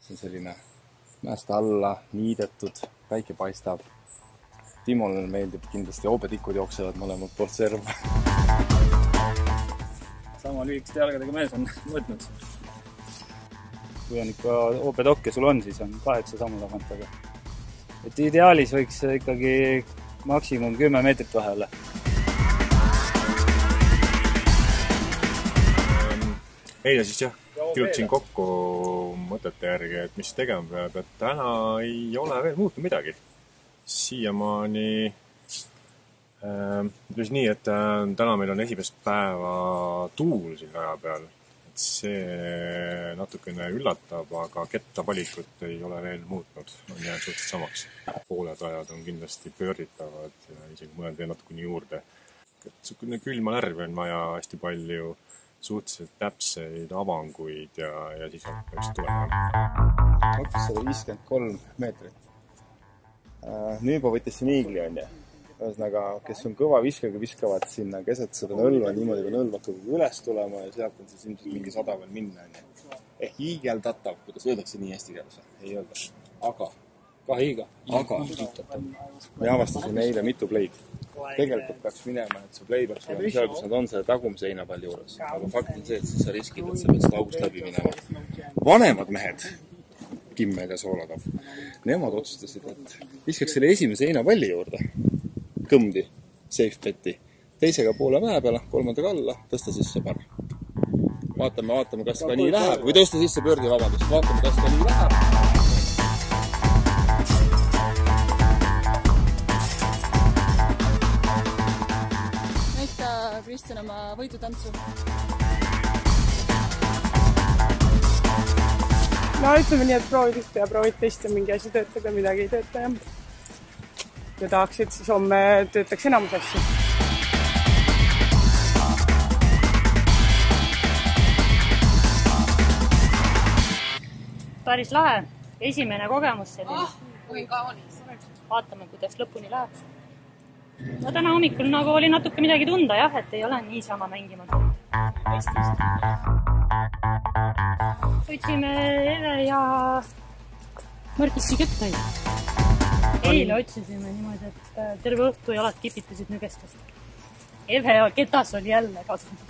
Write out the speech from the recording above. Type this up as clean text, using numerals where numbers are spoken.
see on selline mäest alla niidetud, päike paistab. Timole meeldib kindlasti hoobetikud jooksevad mõlemad poolt serva. Sama lühikeste jalgadega mees on mõõtnud. Kui on ikka hoobedokk ja sul on, siis on 8 sammu tagant, aga et ideaalis võiks ikkagi maksimum 10 meetrit vahe olla. Eile siis jah, kirjutasin kokku mõtete järgi, et mis tegema peab, et täna ei ole veel muutnud midagi. Siiamaani ütles nii, et täna meil on esimest päeva tuul siin raja peal. Et see natukene üllatab, aga kettapalikut ei ole veel muutnud. On jäänud suhteliselt samaks. Pooled rajad on kindlasti pööritavad ja isegi mõned veel natukene juurde. Et külma närvi on vaja hästi palju, suhteliselt täpseid avanguid ja siis peaks tulema. 253 meetrit. Nüüd juba võttis siin iigli on ja. Ühesõnaga, kes on kõva viskaga, viskavad sinna keset seda nõlva niimoodi, kui nõlv hakkab üles tulema ja sealt on siis ilmselt mingi 100 veel minna. Ehk iigeldatav, kuidas öeldakse nii eesti keeles. Ei öelda. Aga. Me avastasin eile mitu pleid. Tegelikult peaks minema, et see play peaks olema seal, kus nad on selle tagumise heinapalli juures. Aga fakt on see, et siis sa riskid, et sa pead seda august läbi minema. Vanemad mehed, Kimmed ja Sooladav, nemad otsustasid, et viskaks selle esimese heinapalli juurde. Kõmdi, safe beti. Teisega poole mäe peale, kolmandaga alla, tõsta sisse parem. Vaatame, kas ka nii läheb. Või tõsta sisse pöördi, vabandust. Vaatame, kas ka nii läheb. Kristjan oma võidutantsu. No ütleme nii, et proovid ühte ja proovid teist ja mingi asi töötab ja midagi ei tööta ja tahaks, et siis homme töötaks enamus asju. Päris lahe. Esimene kogemus selline. Kui kaunis. Vaatame, kuidas lõpuni läheb. No täna hommikul nagu oli natuke midagi tunda, jah, et ei ole niisama mängima tulnud. Võtsime Eve ja Margitsi kettaid. Eile otsisime niimoodi, et terve õhtu jalad kipitasid nügestest. Eve ja ketas oli jälle kasvanud.